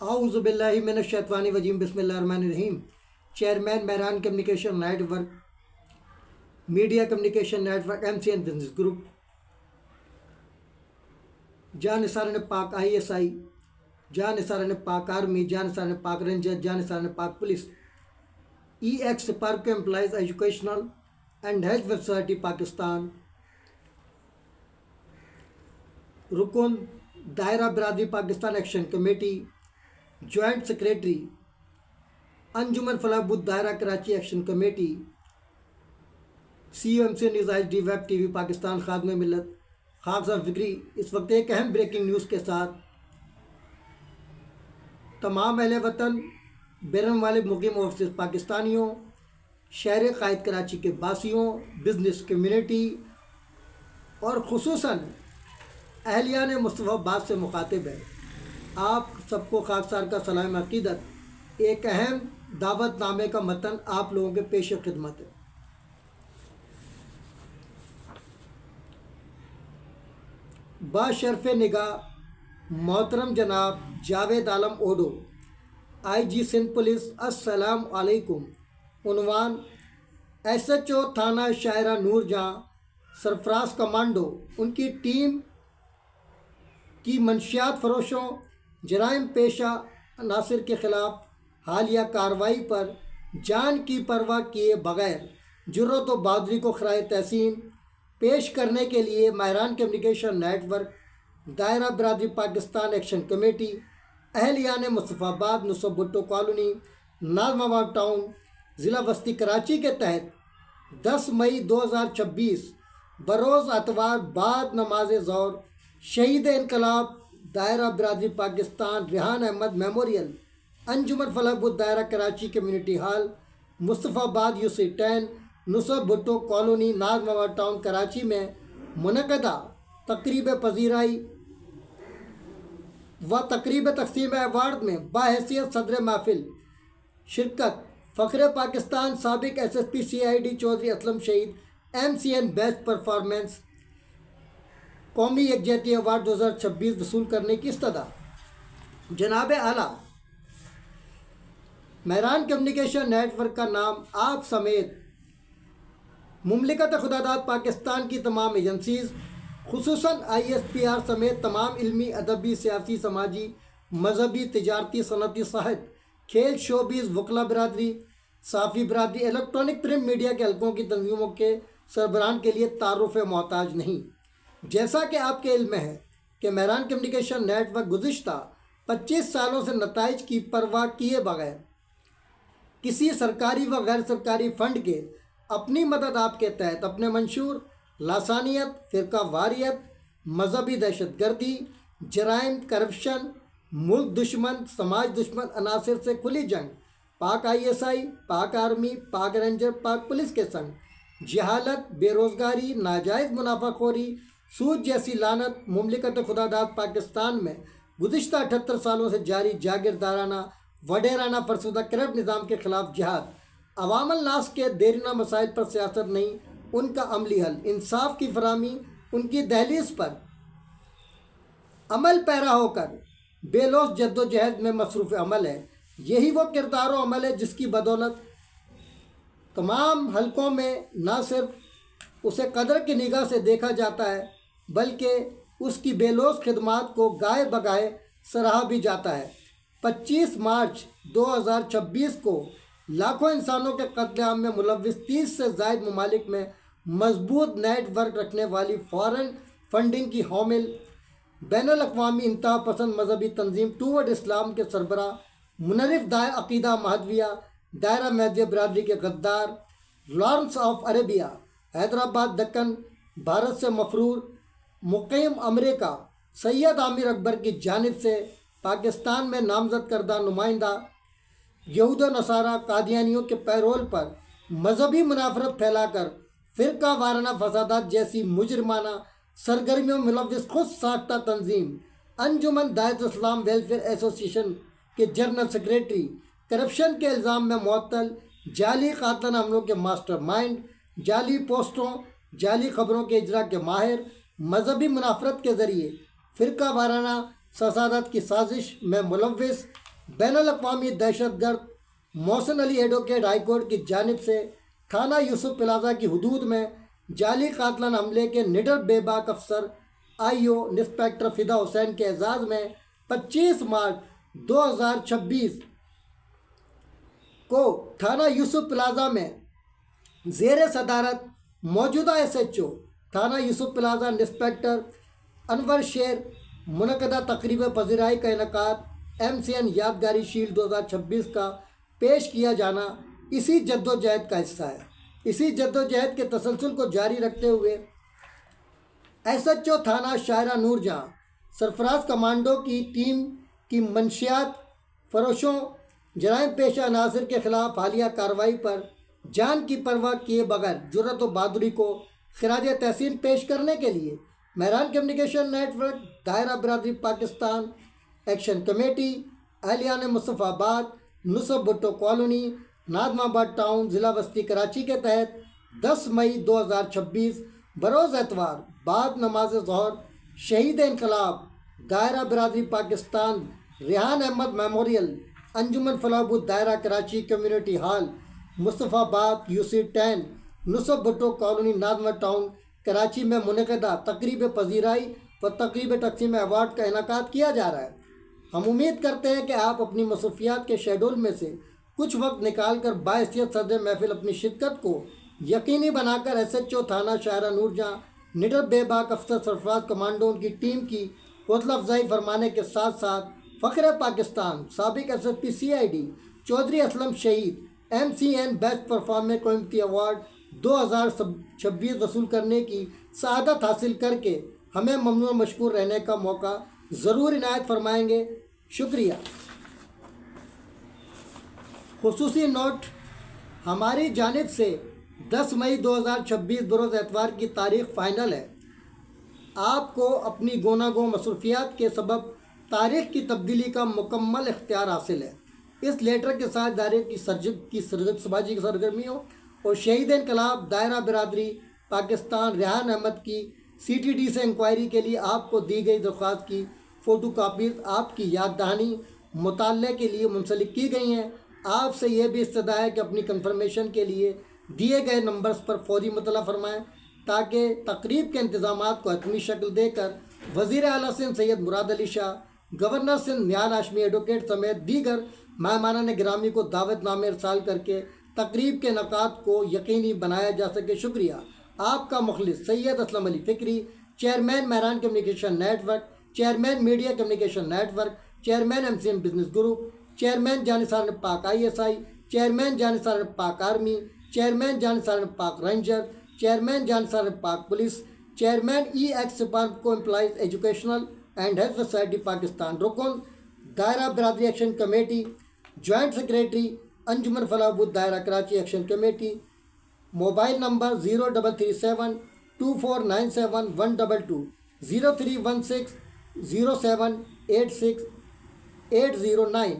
اعوذ باللہ من الشیطان الرجیم بسم اللہ الرحمن الرحیم۔ Chairman Mehran communication network, media communication network, MCN business group, جان نثار پاک ISI، جان نثار پاک آرمی، جان نثار پاک رینجر، جان نثار Pak police, EX PARCO employees educational and health web society Pakistan, رکن دائرہ برادری Pakistan action committee, joint secretary انجمن فلاح بدھ دائرہ Karachi action committee, CMC news HD web TV Pakistan, خادم ملت خاک صاحب فکری۔ اس وقت ایک اہم بریکنگ نیوز کے ساتھ تمام اہل وطن، بیرون ممالک مقیم اوورسیز پاکستانیوں، شہر قائد کراچی کے باسیوں، بزنس کمیونٹی اور خصوصاً اہلیان مصطفیٰ آباد سے مخاطب ہے، آپ سب کو خاکسار کا سلام عقیدت۔ ایک اہم دعوت نامے کا متن آپ لوگوں کے پیش خدمت ہے۔ باشرف نگاہ محترم جناب جاوید عالم اوڈو، IG سندھ پولیس، السلام علیکم۔ عنوان: SHO تھانہ شاہراہ نور جہاں سرفراز کمانڈو ان کی ٹیم کی منشیات فروشوں، جرائم پیشہ عناصر کے خلاف حالیہ کارروائی پر جان کی پرواہ کیے بغیر جرأت و بہادری کو خراج تحسین پیش کرنے کے لیے مہران کمیونیکیشن نیٹ ورک، دائرہ برادری پاکستان ایکشن کمیٹی، اہلیان مصطفیٰ آباد، نصرت بھٹو کالونی، ناظم آباد ٹاؤن، ضلع وسطی کراچی کے تحت 10 مئی 2026 بروز اتوار بعد نماز ظہر شہید انقلاب دائرہ برادری پاکستان ریحان احمد میموریل، انجمن فلاح بدھ دائرہ کراچی کمیونٹی ہال، مصطفیٰ آباد UC 10، نصرت بھٹو کالونی، ناظم آباد ٹاؤن کراچی میں منعقدہ تقریب پذیرائی و تقریب تقسیم ایوارڈ میں بحیثیت صدر محفل شرکت فخر پاکستان سابق SSP CID چودھری اسلم شہید MCN بیسٹ پرفارمنس قومی یکجہتی ایوارڈ 2026 وصول کرنے کی استدعا۔ جناب اعلیٰ، مہران کمیونیکیشن نیٹ ورک کا نام آپ سمیت مملکت خدا داد پاکستان کی تمام ایجنسیز، خصوصاً ISPR سمیت تمام علمی، ادبی، سیاسی، سماجی، مذہبی، تجارتی، صنعتی، صحت، کھیل، شوبیز، وکلا برادری، صحافی برادری، الیکٹرانک پرنٹ میڈیا کے حلقوں کی تنظیموں کے سربراہان کے لیے تعارف محتاج نہیں۔ جیسا کہ آپ کے علم میں ہے کہ مہران کمیونیکیشن نیٹ ورک گزشتہ 25 سالوں سے نتائج کی پرواہ کیے بغیر کسی سرکاری و غیر سرکاری فنڈ کے اپنی مدد آپ کے تحت اپنے منشور لاسانیت، فرقہ واریت، مذہبی دہشت گردی، جرائم، کرپشن، ملک دشمن، سماج دشمن عناصر سے کھلی جنگ، پاک ISI، پاک آرمی، پاک رینجر، پاک پولیس کے سنگ، جہالت، بے روزگاری، ناجائز منافع خوری، سود جیسی لعنت مملکت خدا داد پاکستان میں گزشتہ 78 سالوں سے جاری جاگیردارانہ وڈیرانہ فرسودہ کرپٹ نظام کے خلاف جہاد، عوام الناس کے دیرینہ مسائل پر سیاست نہیں، ان کا عملی حل، انصاف کی فراہمی ان کی دہلیز پر عمل پیرا ہو کر بے لوث جد و جہد میں مصروف عمل ہے۔ یہی وہ کردار و عمل ہے جس کی بدولت تمام حلقوں میں نہ صرف اسے قدر کی نگاہ سے دیکھا جاتا ہے بلکہ اس کی بے لوث خدمات کو گائے بگائے سراہا بھی جاتا ہے۔ 25 مارچ 2026 کو لاکھوں انسانوں کے قتل عام میں ملوث 30 سے زائد ممالک میں مضبوط نیٹ ورک رکھنے والی فارن فنڈنگ کی حامل بین الاقوامی انتہا پسند مذہبی تنظیم ٹوورڈ اسلام کے سربراہ منرف دائع عقیدہ مہدویہ دائرہ مہدویہ برادری کے غدار Lawrence of Arabia, Hyderabad Deccan, Bharat سے مفرور، مقیم امریکہ سید عامر اکبر کی جانب سے پاکستان میں نامزد کردہ نمائندہ یہود و نصارہ قادیانیوں کے پیرول پر مذہبی منافرت پھیلا کر فرقہ وارانہ فسادات جیسی مجرمانہ سرگرمیوں میں ملوث خود ساختہ تنظیم انجمن دعوت اسلام ویلفیئر ایسوسی ایشن کے جنرل سیکریٹری، کرپشن کے الزام میں معطل، جعلی قاتلانہ حملوں کے ماسٹر مائنڈ، جعلی پوسٹوں، جعلی خبروں کے اجرا کے ماہر، مذہبی منافرت کے ذریعے فرقہ وارانہ فسادات کی سازش میں ملوث بین الاقوامی دہشت گرد محسن علی ایڈوکیٹ ہائی کورٹ کی جانب سے تھانہ یوسف پلازہ کی حدود میں جعلی قاتلانہ حملے کے نڈر بے باک افسر آئی او انسپیکٹر فدا حسین کے اعزاز میں 25 مارچ 2026 کو تھانہ یوسف پلازہ میں زیر صدارت موجودہ ایس ایچ او تھانہ یوسف پلازہ انسپیکٹر انور شیر منعقدہ تقریب پذیرائی کا انعقاد MCN یادگاری شیلڈ 2026 کا پیش کیا جانا اسی جد و جہد کا حصہ ہے۔ اسی جد و جہد کے تسلسل کو جاری رکھتے ہوئے ایس ایچ او تھانہ شاہراہ نور جہاں سرفراز کمانڈو کی ٹیم کی منشیات فروشوں جرائم پیشہ عناصر کے خلاف حالیہ کارروائی پر جان کی پرواہ کیے بغیر جرأت و بہادری کو خراج تحسین پیش کرنے کے لیے مہران کمیونیکیشن نیٹ ورک، دائرہ برادری پاکستان ایکشن کمیٹی، اہلیان مصطفیٰ آباد، نصب بھٹو کالونی، نادم آباد ٹاؤن، ضلع وسطی کراچی کے تحت 10 مئی 2026 بروز اتوار بعد نماز ظہر شہید انقلاب دائرہ برادری پاکستان ریحان احمد میموریل انجمن فلاح بہبود دائرہ کراچی کمیونٹی ہال مصطفیٰ آباد UC 10 نصب بھٹو کالونی نادم ٹاؤن کراچی میں منعقدہ تقریب پذیرائی و تقریب تقسیم ایوارڈ کا انعقاد کیا جا رہا ہے۔ ہم امید کرتے ہیں کہ آپ اپنی مصروفیات کے شیڈول میں سے کچھ وقت نکال کر باحثیت صدر محفل اپنی شرکت کو یقینی بنا کر ایس ایچ او تھانہ شاہراہ نور جہاں نڈر بے باک افسر سرفراز کمانڈو ان کی ٹیم کی حوصلہ افزائی فرمانے کے ساتھ ساتھ فخر پاکستان سابق SSP CID چودھری اسلم شہید MCN best performer community award 2026 وصول کرنے کی سعادت حاصل کر کے ہمیں ممنون مشکور رہنے کا موقع ضرور عنایت فرمائیں گے۔ شکریہ۔ خصوصی نوٹ، ہماری جانب سے 10 مئی 2026 بروز اتوار کی تاریخ فائنل ہے۔ آپ کو اپنی گوناگوں مصروفیات کے سبب تاریخ کی تبدیلی کا مکمل اختیار حاصل ہے۔ اس لیٹر کے ساتھ دائرے کی سماجی سرگرمیوں اور شہید انقلاب دائرہ برادری پاکستان ریحان احمد کی CTD سے انکوائری کے لیے آپ کو دی گئی درخواست کی فوٹو کاپیز آپ کی یاد دہانی مطالعے کے لیے منسلک کی گئی ہیں۔ آپ سے یہ بھی استدعا ہے کہ اپنی کنفرمیشن کے لیے دیے گئے نمبرز پر فوری مطلع فرمائیں تاکہ تقریب کے انتظامات کو حتمی شکل دے کر وزیر اعلیٰ سندھ سید مراد علی شاہ، گورنر سندھ نہال ہاشمی ایڈوکیٹ سمیت دیگر مہمانان گرامی کو دعوت نامے ارسال کر کے تقریب کے انعقاد کو یقینی بنایا جا سکے۔ شکریہ۔ آپ کا مخلص سید Aslam Ali Fikri, chairman Mehran communication network, chairman media communication network, chairman MCN business group, chairman Jannisar Pak ISI، chairman Jannisar پاک آرمی، چیئرمین جانثار پاک رینجر، چیئرمین جانثار پاک police, chairman EX SUPARCO employees educational and health society Pakistan رکن، دائرہ برادری ایکشن کمیٹی، جوائنٹ سیکریٹری انجمن فلاح بہبود دائرہ Karachi action committee, mobile number 0337 2497 122 0316 07 86 809۔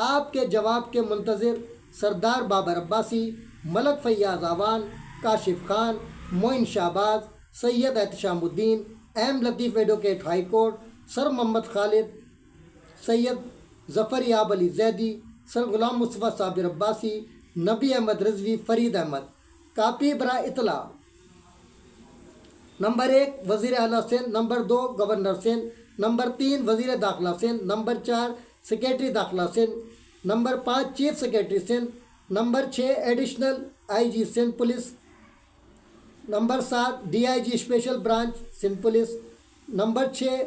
آپ کے جواب کے منتظر سردار بابر عباسی، ملک فیاض آوان، کاشف خان، معین شہباز، سید احتشام الدین، ایم لطیف ایڈوکیٹ ہائی کورٹ، سر محمد خالد، سید ظفر یاب علی زیدی، سر غلام مصطفیٰ صابر عباسی، نبی احمد رضوی، فرید احمد۔ کاپی برائے اطلاع: نمبر 1 وزیر اعلیٰ Sindh, number 2 governor Sindh, number 3 وزیر داخلہ سندھ، نمبر 4 سیکریٹری داخلہ Sindh, number 5 chief secretary Sindh, number 6 additional IG Sindh police, number 7 DIG special branch Sindh police, number 6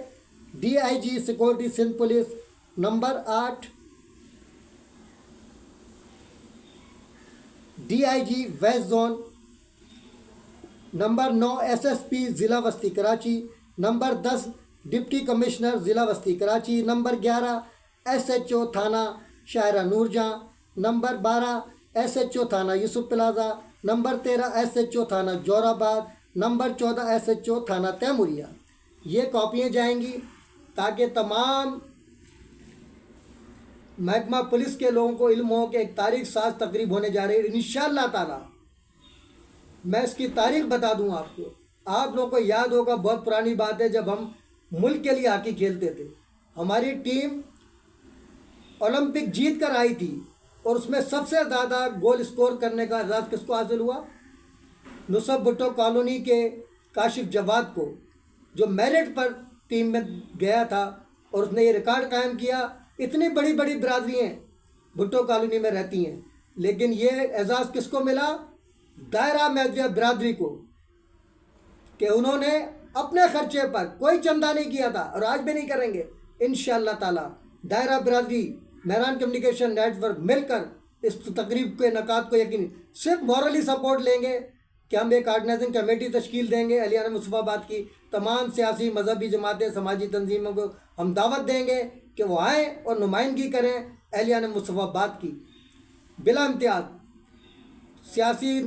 DIG security Sindh police, number 8 DIG west zone, number 9 SSP ضلع وسطی کراچی، نمبر 10 ڈپٹی کمشنر ضلع وسطی Karachi, number 11 SHO تھانہ شاہراہ نور جہاں، نمبر 12 SHO تھانہ یوسف plaza, number 13 SHO تھانہ جور آباد، نمبر 14 SHO تھانہ تیموریہ۔ یہ کاپیاں جائیں گی تاکہ تمام محکمہ پولیس کے لوگوں کو علم ہو کہ ایک تاریخ ساز تقریب ہونے جا رہی ہے انشاءاللہ تعالی۔ میں اس کی تاریخ بتا دوں آپ کو، آپ لوگوں کو یاد ہوگا، بہت پرانی بات ہے، جب ہم ملک کے لیے ہاکی کھیلتے تھے، ہماری ٹیم اولمپک جیت کر آئی تھی اور اس میں سب سے زیادہ گول اسکور کرنے کا اعزاز کس کو حاصل ہوا؟ نصرت بھٹو کالونی کے کاشف جواد کو، جو میرٹ پر ٹیم میں گیا تھا اور اس نے یہ ریکارڈ قائم کیا۔ اتنی بڑی بڑی برادریاں بھٹو کالونی میں رہتی ہیں، لیکن یہ اعزاز کس کو ملا؟ دائرہ میدویہ برادری کو، کہ انہوں نے اپنے خرچے پر کوئی چندہ نہیں کیا تھا اور آج بھی نہیں کریں گے انشاءاللہ تعالی۔ دائرہ برادری مہران کمیونیکیشن نیٹ ورک مل کر اس تقریب کے انعقاد کو یقینی صرف مورلی سپورٹ لیں گے کہ ہم ایک آرگنائزنگ کمیٹی تشکیل دیں گے اہلیان مصطفیٰ آباد کی، تمام سیاسی مذہبی جماعتیں سماجی تنظیموں کو ہم دعوت دیں گے کہ وہ آئیں اور نمائندگی کریں اہلیان مصطفیٰ آباد کی بلا امتیاز، سیاسی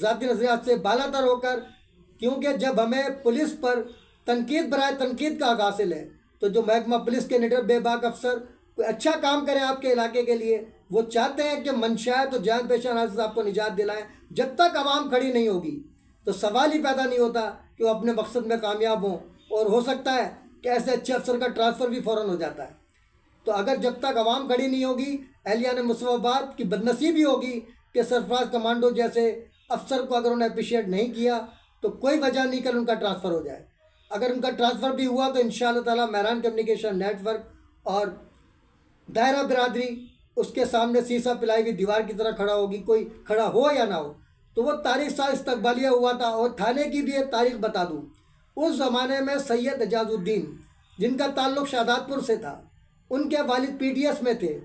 ذاتی نظریات سے بالا تر ہو کر، کیونکہ جب ہمیں پولیس پر تنقید برائے تنقید کا حق حاصل ہے تو جو محکمہ پولیس کے نڈر بے باک افسر کوئی اچھا کام کریں آپ کے علاقے کے لیے، وہ چاہتے ہیں کہ منشیات اور جان پیشہ ناظر صاحب کو نجات دلائیں، جب تک عوام کھڑی نہیں ہوگی تو سوال ہی پیدا نہیں ہوتا کہ وہ اپنے مقصد میں کامیاب ہوں، اور ہو سکتا ہے کہ ایسے اچھے افسر کا ٹرانسفر بھی فوراً ہو جاتا ہے۔ تو اگر جب تک عوام کھڑی نہیں ہوگی، اہلیان مصطفیٰ آباد کی بدنصیبی ہوگی کہ سرفراز کمانڈو جیسے افسر کو اگر انہیں اپریشیٹ نہیں کیا تو کوئی وجہ نہیں کہ ان کا ٹرانسفر ہو جائے۔ اگر ان کا ٹرانسفر بھی ہوا تو انشاءاللہ تعالی مہران کمیونیکیشن نیٹ ورک اور دائرہ برادری اس کے سامنے سیسا پلائی ہوئی دیوار کی طرح کھڑا ہوگی، کوئی کھڑا ہو یا نہ ہو۔ تو وہ تاریخ سال استقبالیہ ہوا تھا، اور تھانے کی بھی ایک تاریخ بتا دوں، اس زمانے میں سید اعجاز الدین جن کا تعلق شہادات پور سے تھا، ان کے والد پی ٹی ایس میں تھے،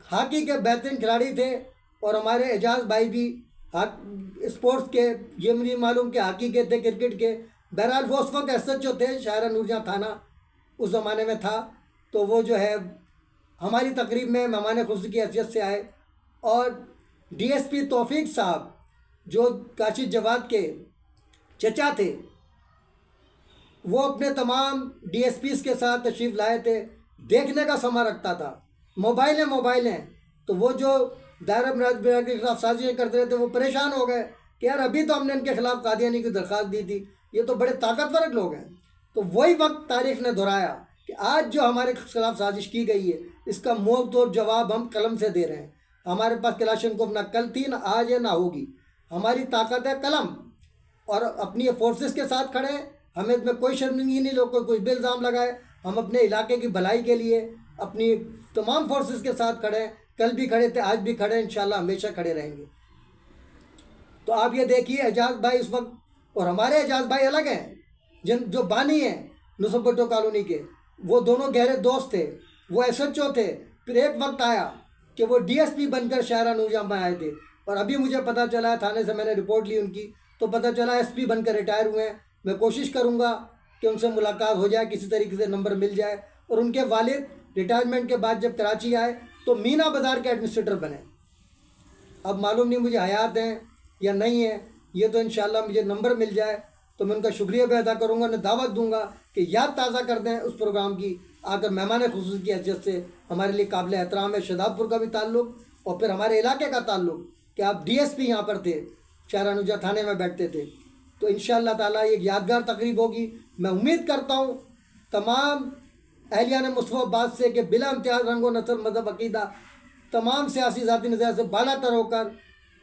ہاکی کے بہترین کھلاڑی تھے، اور ہمارے اعجاز بھائی بھی اسپورٹس کے، یہ مجھے معلوم کہ ہاکی کے تھے، کرکٹ کے، بہرحال وہ اس وقت ایس ایچ او تھے شاہراہ نور جہاں تھانہ اس زمانے میں تھا۔ تو وہ جو ہے ہماری تقریب میں مہمان خصوصی کی حیثیت سے آئے، اور ڈی ایس پی توفیق صاحب جو کاشف جواد کے چچا تھے، وہ اپنے تمام ڈی ایس پیز کے ساتھ تشریف لائے تھے، دیکھنے کا سما رکھتا تھا، موبائلیں، تو وہ جو دائرہ برادری کے خلاف سازشیں کرتے رہے تھے وہ پریشان ہو گئے کہ یار ابھی تو ہم نے ان کے خلاف قادیانی کی درخواست دی تھی، یہ تو بڑے طاقتور لوگ ہیں۔ تو وہی وقت تاریخ نے دہرایا کہ آج جو ہمارے خلاف سازش کی گئی ہے اس کا منہ توڑ جواب ہم قلم سے دے رہے ہیں۔ ہمارے پاس کلاشنکوف نہ کل تھی، نہ آج ہے، نہ ہوگی۔ ہماری طاقت ہے قلم، اور اپنی فورسز کے ساتھ کھڑے ہیں، ہمیں اس میں کوئی شرمندگی نہیں، لوگ کوئی بھی الزام لگائے، ہم اپنے علاقے کی بھلائی کے لیے اپنی تمام فورسز کے ساتھ کھڑے ہیں، کل بھی کھڑے تھے، آج بھی کھڑے ہیں، انشاءاللہ ہمیشہ کھڑے رہیں گے۔ تو آپ یہ دیکھیے اعجاز بھائی اس وقت، اور ہمارے اعجاز بھائی الگ ہیں جو بانی ہیں نصرت بھٹو کالونی کے، وہ دونوں گہرے دوست تھے، وہ ایس ایچ او تھے، پھر ایک وقت آیا کہ وہ ڈی ایس پی بن کر شاہراہ نور جہاں میں آئے تھے، اور ابھی مجھے پتہ چلا ہے، تھانے سے میں نے رپورٹ لی ان کی، تو پتہ چلا ایس پی بن کر ریٹائر ہوئے ہیں۔ میں کوشش کروں گا کہ ان سے ملاقات ہو جائے، کسی طریقے سے نمبر مل جائے، اور ان کے والد ریٹائرمنٹ کے بعد جب کراچی آئے تو مینا بازار کے ایڈمنسٹریٹر بنے۔ اب معلوم نہیں مجھے حیات ہیں یا نہیں ہیں، یہ تو انشاءاللہ مجھے نمبر مل جائے تو میں ان کا شکریہ بھی ادا کروں گا، انہیں دعوت دوں گا کہ یاد تازہ کر دیں اس پروگرام کی، آ کر مہمان خصوصی کی حیثیت سے ہمارے لیے قابل احترام ہے۔ شہزاد پور کا بھی تعلق اور پھر ہمارے علاقے کا تعلق کہ آپ ڈی ایس پی یہاں پر تھے، شاہراہ نور جہاں تھانے میں بیٹھتے تھے۔ تو انشاءاللہ تعالیٰ ایک یادگار تقریب ہوگی۔ میں امید کرتا ہوں تمام اہلیان مصطفیٰ آباد سے کہ بلا امتیاز رنگ و نسل، مذہب، عقیدہ، تمام سیاسی ذاتی نظریات سے بالا تر ہو کر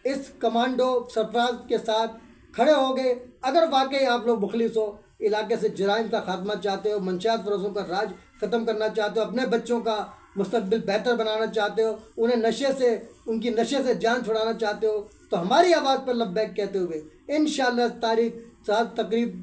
اس کمانڈو سرفراز کے ساتھ کھڑے ہو گئے۔ اگر واقعی آپ لوگ مخلص ہو، علاقے سے جرائم کا خاتمہ چاہتے ہو، منشیات فروشوں کا راج ختم کرنا چاہتے ہو، اپنے بچوں کا مستقبل بہتر بنانا چاہتے ہو، انہیں ان کی نشے سے جان چھڑانا چاہتے ہو، تو ہماری آواز پر لبیک کہتے ہوئے انشاءاللہ تاریخ ساتھ تقریب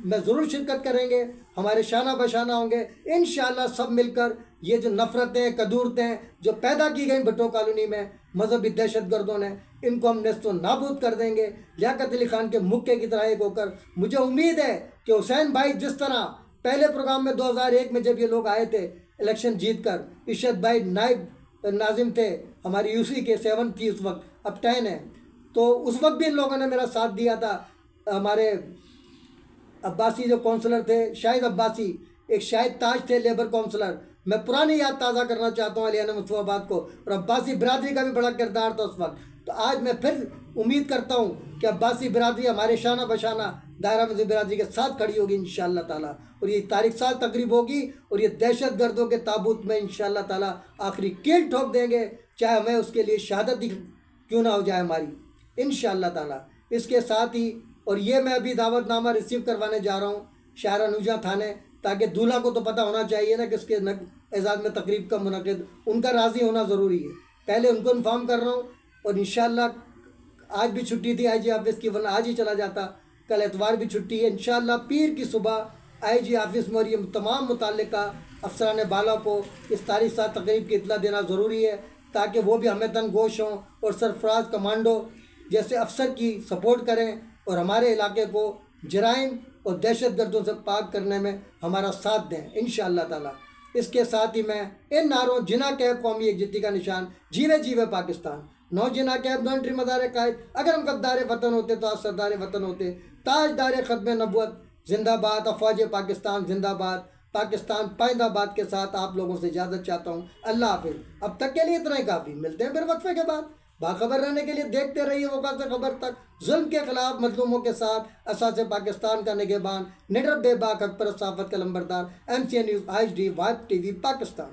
میں ضرور شرکت کریں گے، ہمارے شانہ بشانہ ہوں گے انشاءاللہ سب مل کر۔ یہ جو نفرتیں، کدورتیں جو پیدا کی گئیں بھٹو کالونی میں مذہبی دہشت گردوں نے، ان کو ہم نیست و نابود کر دیں گے لیاقت علی خان کے مکے کی طرح ایک ہو کر۔ مجھے امید ہے کہ حسین بھائی جس طرح پہلے پروگرام میں 2001 میں جب یہ لوگ آئے تھے الیکشن جیت کر، ارشد بھائی نائب ناظم تھے ہماری یو سی کے، 7 تھی اس وقت، اب 10 ہے، تو اس وقت بھی ان لوگوں نے میرا ساتھ دیا تھا۔ ہمارے عباسی جو کونسلر تھے، شاہد عباسی، ایک شاہد تاج تھے لیبر کونسلر، میں پرانی یاد تازہ کرنا چاہتا ہوں اہلیان مصطفیٰ آباد کو، اور عباسی برادری کا بھی بڑا کردار تھا اس وقت۔ تو آج میں پھر امید کرتا ہوں کہ عباسی برادری ہمارے شانہ بشانہ دائرہ مذہب برادری کے ساتھ کھڑی ہوگی انشاءاللہ تعالیٰ، اور یہ تاریخ سال تقریب ہوگی، اور یہ دہشت گردوں کے تابوت میں انشاءاللہ تعالیٰ آخری کیل ٹھوک دیں گے، چاہے ہمیں اس کے لیے شہادت ہی کیوں نہ ہو جائے ہماری انشاءاللہ تعالیٰ۔ اس کے ساتھ ہی، اور یہ میں ابھی دعوت نامہ ریسیو کروانے جا رہا ہوں شاہراہ نوجہاں تھانے، تاکہ دولہا کو تو پتہ ہونا چاہیے نا کہ اس کے اعزاز میں تقریب کا منعقد، ان کا راضی ہونا ضروری ہے، پہلے ان کو انفارم کر رہا ہوں۔ اور انشاءاللہ آج بھی چھٹی تھی آئی جی آفس کی، ورنہ آج ہی چلا جاتا، کل اتوار بھی چھٹی ہے، انشاءاللہ پیر کی صبح آئی جی آفس میں، اور یہ تمام متعلقہ افسران بالا کو اس تاریخ سال تقریب کی اطلاع دینا ضروری ہے، تاکہ وہ بھی ہمیں تن گوش ہوں اور سرفراز کمانڈو جیسے افسر کی سپورٹ کریں، اور ہمارے علاقے کو جرائم اور دہشت گردوں سے پاک کرنے میں ہمارا ساتھ دیں انشاءاللہ تعالیٰ۔ اس کے ساتھ ہی میں ان نعروں جناح کیب قومی یکجہتی کا نشان، جیوے جیوے پاکستان، نو جناح کیب، نو انٹری مدار قائد، اگر ہم غدار وطن ہوتے تو آج سردار وطن ہوتے، تاجدار ختم نبوت زندہ باد، افواج پاکستان زندہ باد، پاکستان پائندہ باد کے ساتھ آپ لوگوں سے اجازت چاہتا ہوں، اللہ حافظ۔ اب تک کے لیے اتنا ہی کافی، ملتے ہیں پھر وقفے کے بعد۔ باخبر رہنے کے لیے دیکھتے رہیے وقت سے خبر تک، ظلم کے خلاف مظلوموں کے ساتھ، اساس پاکستان کا نگہبان، نڈر بے باک حق پرست صحافت کا لمبردار، MCA news HD، vibe TV Pakistan.